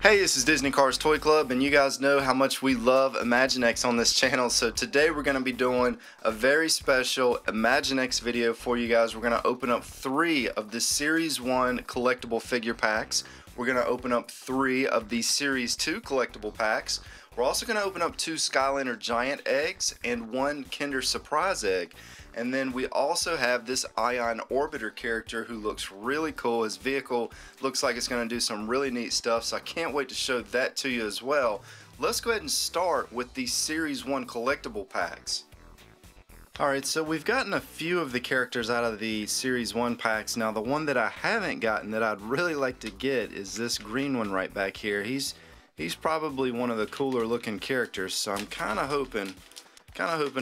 Hey, this is Disney Cars Toy Club, and you guys know how much we love Imaginext on this channel. So today we're going to be doing a very special Imaginext video for you guys. We're going to open up 3 of the Series 1 collectible figure packs. We're going to open up 3 of the Series 2 collectible packs. We're also going to open up 2 Skyliner Giant eggs and 1 Kinder Surprise egg. And then we also have this Ion Orbiter character who looks really cool. His vehicle looks like it's going to do some really neat stuff, so I can't wait to show that to you as well. Let's go ahead and start with the Series 1 collectible packs. Alright, so we've gotten a few of the characters out of the Series 1 packs. Now the one that I haven't gotten that I'd really like to get is this green one right back here. He's probably one of the cooler looking characters, so I'm kind of hoping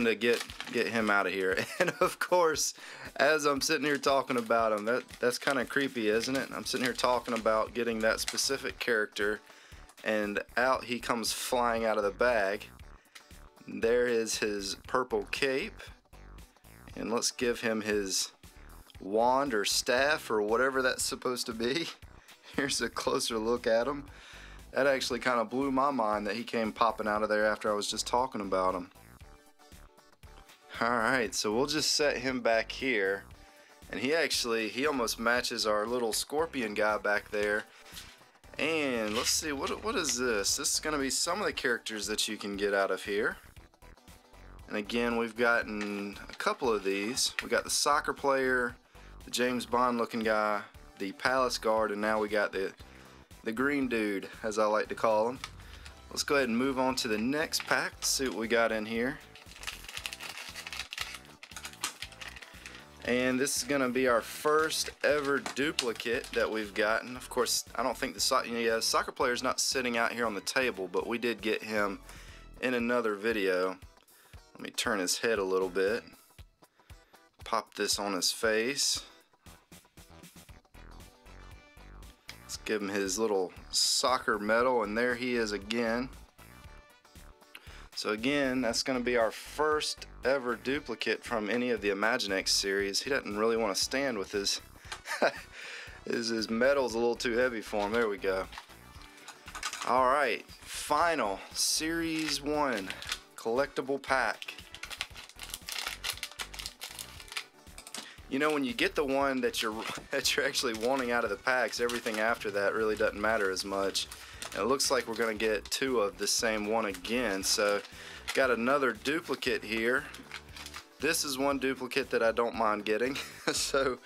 to get him out of here. And of course, as I'm sitting here talking about him, that's kind of creepy, isn't it? I'm sitting here talking about getting that specific character, and out he comes flying out of the bag. There is his purple cape, and let's give him his wand or staff or whatever that's supposed to be. Here's a closer look at him. That actually kind of blew my mind that he came popping out of there after I was just talking about him. Alright, so we'll just set him back here, and he almost matches our little scorpion guy back there. And let's see, what is this? This is going to be some of the characters that you can get out of here. And again, we've gotten a couple of these. We got the soccer player, the James Bond looking guy, the palace guard, and now we got the green dude, as I like to call him. Let's go ahead and move on to the next pack to see what we got in here. And this is going to be our first ever duplicate that we've gotten. Of course, I don't think the soccer player is not sitting out here on the table, but we did get him in another video. Let me turn his head a little bit. Pop this on his face. Let's give him his little soccer medal, and there he is again. So again, that's going to be our first ever duplicate from any of the Imaginext series. He doesn't really want to stand with his his medal's a little too heavy for him. There we go. Alright, final Series 1 collectible pack. You know, when you get the one that you're actually wanting out of the packs, everything after that really doesn't matter as much. And it looks like we're going to get 2 of the same one again. So got another duplicate here. This is one duplicate that I don't mind getting. So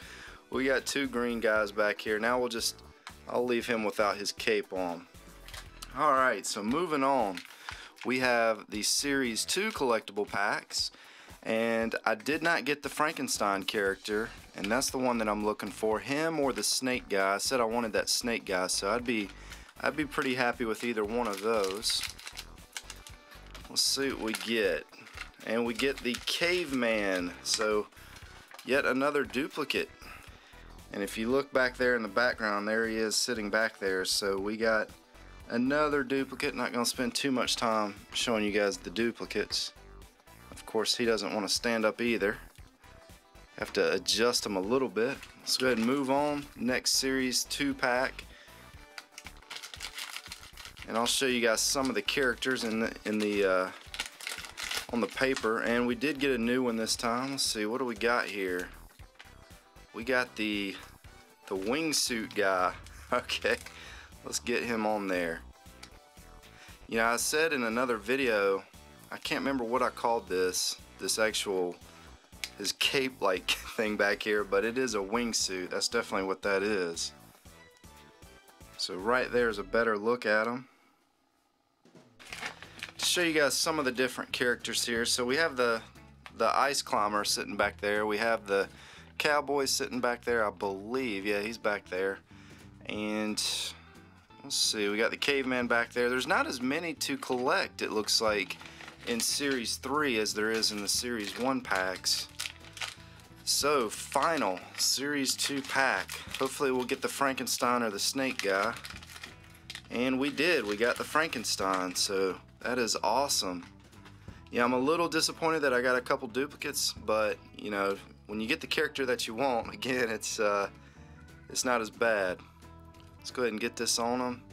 we got 2 green guys back here. Now I'll leave him without his cape on. Alright, so moving on. We have the Series 2 collectible packs. And I did not get the Frankenstein character, and that's the one that I'm looking for. Him or the snake guy. I said I wanted that snake guy, so I'd be pretty happy with either one of those. Let's see what we get. And we get the caveman, so yet another duplicate. And if you look back there in the background, there he is sitting back there. So we got another duplicate. Not going to spend too much time showing you guys the duplicates. Of course, he doesn't want to stand up either. Have to adjust him a little bit. Let's go ahead and move on. Next Series 2 pack. And I'll show you guys some of the characters on the paper. And we did get a new one this time. Let's see, what do we got here? We got the wingsuit guy. Okay, let's get him on there. You know, I said in another video, I can't remember what I called this actual, his cape-like thing back here, but it is a wingsuit. That's definitely what that is. So right there is a better look at him. To show you guys some of the different characters here, so we have the ice climber sitting back there. We have the cowboy sitting back there, I believe. Yeah, he's back there. And let's see, we got the caveman back there. There's not as many to collect, it looks like, in Series 3 as there is in the Series 1 packs. So, final Series 2 pack. Hopefully we'll get the Frankenstein or the snake guy. And we did. We got the Frankenstein, so that is awesome. Yeah, I'm a little disappointed that I got a couple duplicates, but, you know, when you get the character that you want, again, it's not as bad. Let's go ahead and get this on him.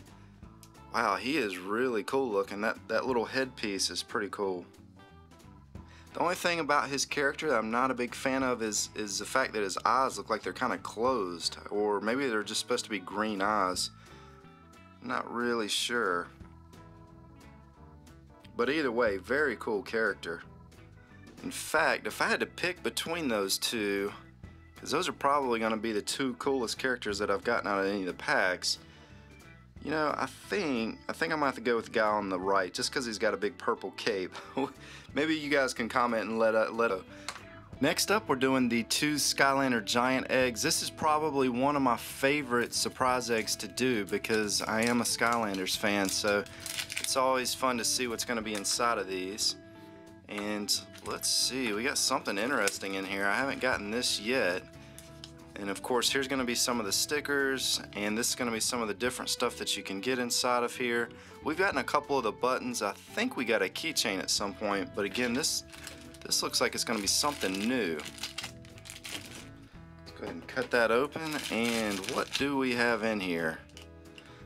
Wow, he is really cool looking. That little headpiece is pretty cool. The only thing about his character that I'm not a big fan of is the fact that his eyes look like they're kind of closed, or maybe they're just supposed to be green eyes. I'm not really sure. But either way, very cool character. In fact, if I had to pick between those two, because those are probably going to be the two coolest characters that I've gotten out of any of the packs, you know, I think I might have to go with the guy on the right, just because he's got a big purple cape. Maybe you guys can comment and let us. Next up, we're doing the 2 Skylander giant eggs. This is probably one of my favorite surprise eggs to do because I am a Skylanders fan, so it's always fun to see what's going to be inside of these. And let's see, we got something interesting in here. I haven't gotten this yet. And of course, here's going to be some of the stickers, and this is going to be some of the different stuff that you can get inside of here. We've gotten a couple of the buttons. I think we got a keychain at some point, but again, this looks like it's going to be something new. Let's go ahead and cut that open, and what do we have in here?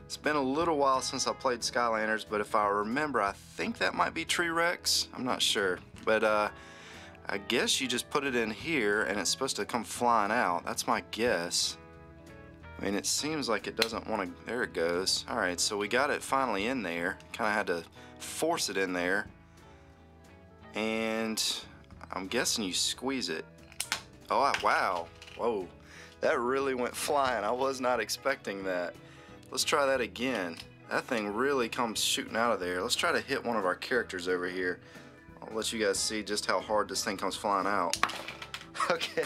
It's been a little while since I played Skylanders, but if I remember, I think that might be T-Rex. I'm not sure, but I guess you just put it in here and it's supposed to come flying out. That's my guess. I mean, it seems like it doesn't want to. There it goes. Alright, so we got it finally in there. Kind of had to force it in there. And I'm guessing you squeeze it. Oh, wow. Whoa. That really went flying. I was not expecting that. Let's try that again. That thing really comes shooting out of there. Let's try to hit one of our characters over here. I'll let you guys see just how hard this thing comes flying out. Okay.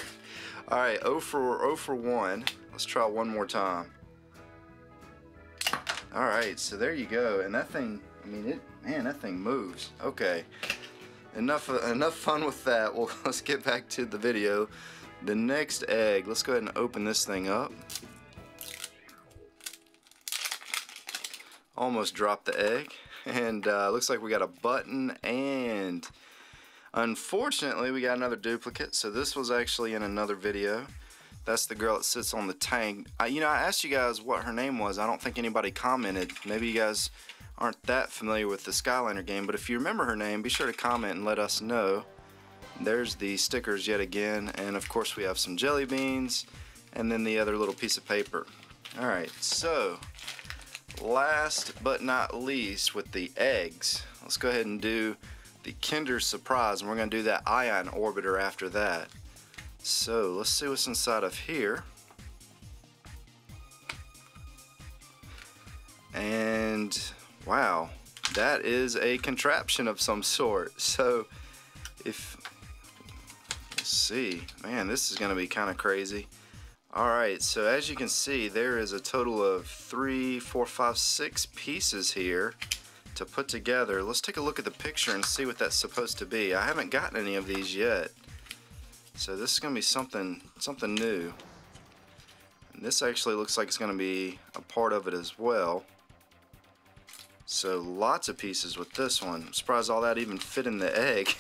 Alright, 0 for 1. Let's try one more time. Alright, so there you go. And that thing, I mean, man, that thing moves. Okay. Enough fun with that. Well, let's get back to the video. The next egg, let's go ahead and open this thing up. Almost dropped the egg. And looks like we got a button, and unfortunately we got another duplicate. So this was actually in another video. That's the girl that sits on the tank. You know, I asked you guys what her name was. I don't think anybody commented. Maybe you guys aren't that familiar with the Skylander game, but if you remember her name, be sure to comment and let us know. There's the stickers yet again, and of course we have some jelly beans, and then the other little piece of paper. Alright, so last but not least, with the eggs, let's go ahead and do the Kinder Surprise, and we're going to do that ion orbiter after that. So let's see what's inside of here. And wow, that is a contraption of some sort. So let's see, man, this is going to be kind of crazy. Alright, so as you can see, there is a total of 3, 4, 5, 6 pieces here to put together. Let's take a look at the picture and see what that's supposed to be. I haven't gotten any of these yet. So this is going to be something new. And this actually looks like it's going to be a part of it as well. So lots of pieces with this one. I'm surprised all that even fit in the egg.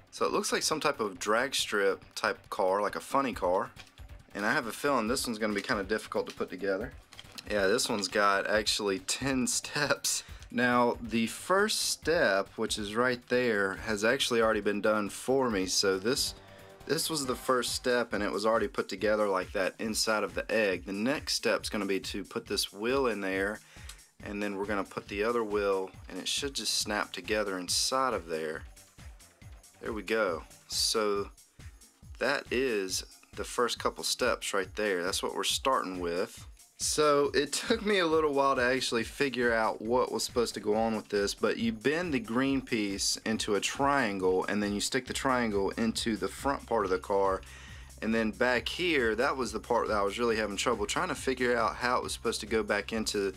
So it looks like some type of drag strip type car, like a funny car. And I have a feeling this one's going to be kind of difficult to put together. Yeah, this one's got actually 10 steps. Now, the first step, which is right there, has actually already been done for me. So this was the first step, and it was already put together like that inside of the egg. The next step is going to be to put this wheel in there, and then we're going to put the other wheel, and it should just snap together inside of there. There we go. So that is the first couple steps right there. That's what we're starting with. So it took me a little while to actually figure out what was supposed to go on with this, but you bend the green piece into a triangle, and then you stick the triangle into the front part of the car, and then back here, that was the part that I was really having trouble trying to figure out how it was supposed to go back into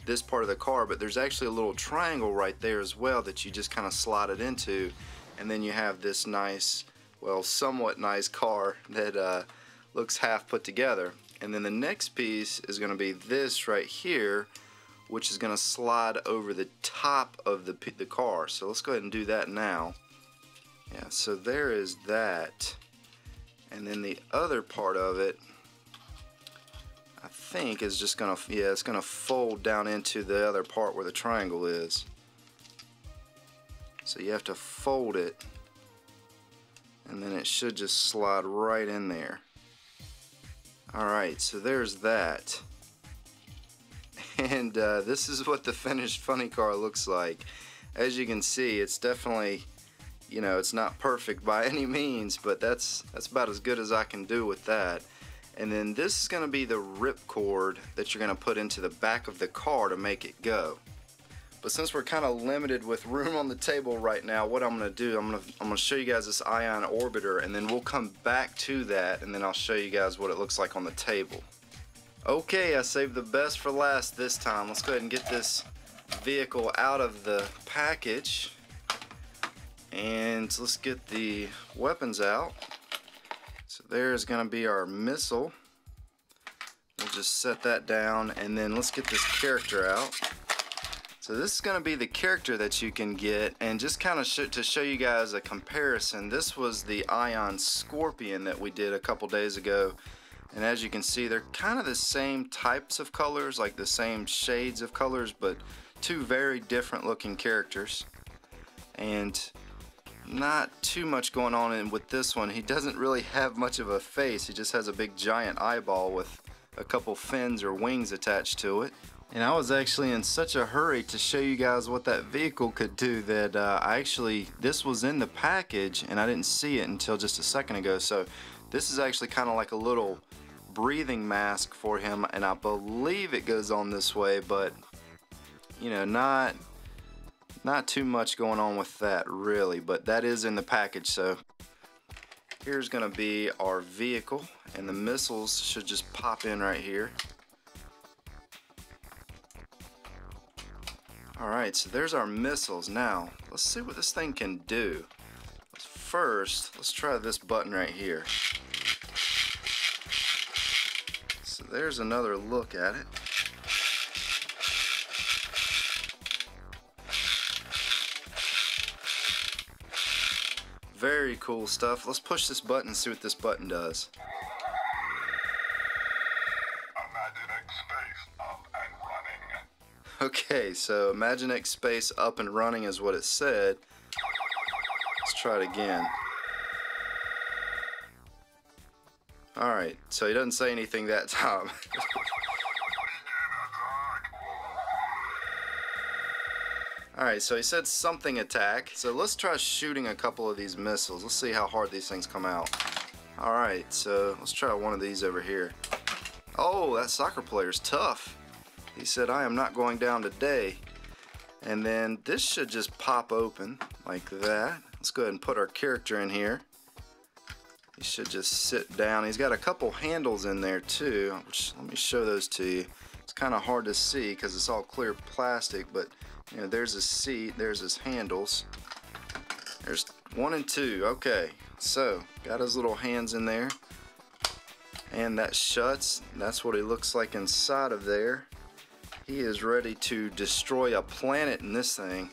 this part of the car. But there's actually a little triangle right there as well that you just kind of slide it into, and then you have this nice, well, somewhat nice car that looks half put together. And then the next piece is going to be this right here, which is going to slide over the top of the car. So let's go ahead and do that now. Yeah, so there is that. And then the other part of it, I think is just gonna, yeah, it's gonna fold down into the other part where the triangle is. So you have to fold it, and then it should just slide right in there. Alright, so there's that. And this is what the finished funny car looks like. As you can see, it's definitely, you know, it's not perfect by any means, but that's about as good as I can do with that. And then this is going to be the ripcord that you're going to put into the back of the car to make it go. But since we're kind of limited with room on the table right now, what I'm going to do, I'm going to show you guys this ion orbiter, and then we'll come back to that, and then I'll show you guys what it looks like on the table. Okay, I saved the best for last this time. Let's go ahead and get this vehicle out of the package, and let's get the weapons out. So there's going to be our missile. We'll just set that down, and then let's get this character out. So this is going to be the character that you can get, and just kind of to show you guys a comparison, this was the Ion Scorpion that we did a couple days ago, and as you can see, they're kind of the same types of colors, like the same shades of colors, but two very different looking characters, and not too much going on with this one. He doesn't really have much of a face, he just has a big giant eyeball with a couple fins or wings attached to it. And I was actually in such a hurry to show you guys what that vehicle could do that this was in the package and I didn't see it until just a second ago. So this is actually kind of like a little breathing mask for him, and I believe it goes on this way, but you know, not too much going on with that really, but that is in the package. So here's gonna be our vehicle, and the missiles should just pop in right here. Alright, so there's our missiles. Now, let's see what this thing can do. First, let's try this button right here. So there's another look at it. Very cool stuff. Let's push this button and see what this button does. Okay, so Imaginext Space up and running is what it said. Let's try it again. Alright, so he doesn't say anything that time. Alright, so he said something attack. So let's try shooting a couple of these missiles. Let's see how hard these things come out. Alright, so let's try one of these over here. Oh, that soccer player's tough. He said, "I am not going down today." And then this should just pop open like that. Let's go ahead and put our character in here. He should just sit down. He's got a couple handles in there too, which, let me show those to you. It's kind of hard to see because it's all clear plastic, but you know, there's his seat, there's his handles. There's 1 and 2. Okay, so got his little hands in there, and that shuts. That's what he looks like inside of there. He is ready to destroy a planet in this thing.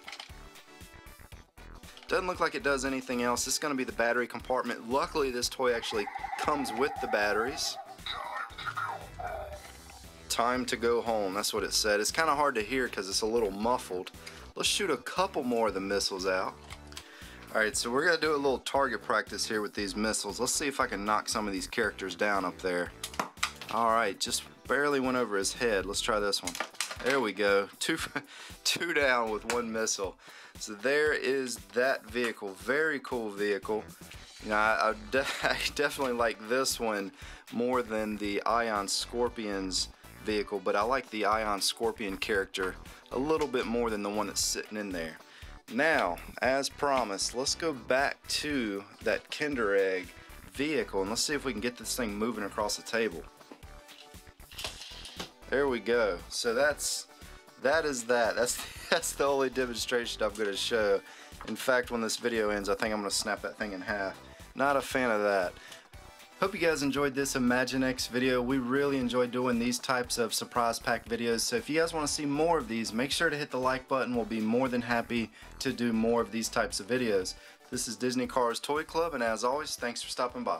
Doesn't look like it does anything else. This is going to be the battery compartment. Luckily, this toy actually comes with the batteries. Time to go home. That's what it said. It's kind of hard to hear because it's a little muffled. Let's shoot a couple more of the missiles out. Alright, so we're going to do a little target practice here with these missiles. Let's see if I can knock some of these characters down up there. Alright, just barely went over his head. Let's try this one. There we go. Two down with 1 missile. So there is that vehicle. Very cool vehicle. You know, I definitely like this one more than the Ion Scorpion's vehicle, but I like the Ion Scorpion character a little bit more than the one that's sitting in there. Now, as promised, let's go back to that Kinder Egg vehicle and let's see if we can get this thing moving across the table. There we go. So that's the only demonstration I'm going to show. In fact, when this video ends, I think I'm going to snap that thing in half. Not a fan of that. Hope you guys enjoyed this Imaginext video. We really enjoy doing these types of surprise pack videos. So if you guys want to see more of these, make sure to hit the like button. We'll be more than happy to do more of these types of videos. This is Disney Cars Toy Club, and as always, thanks for stopping by.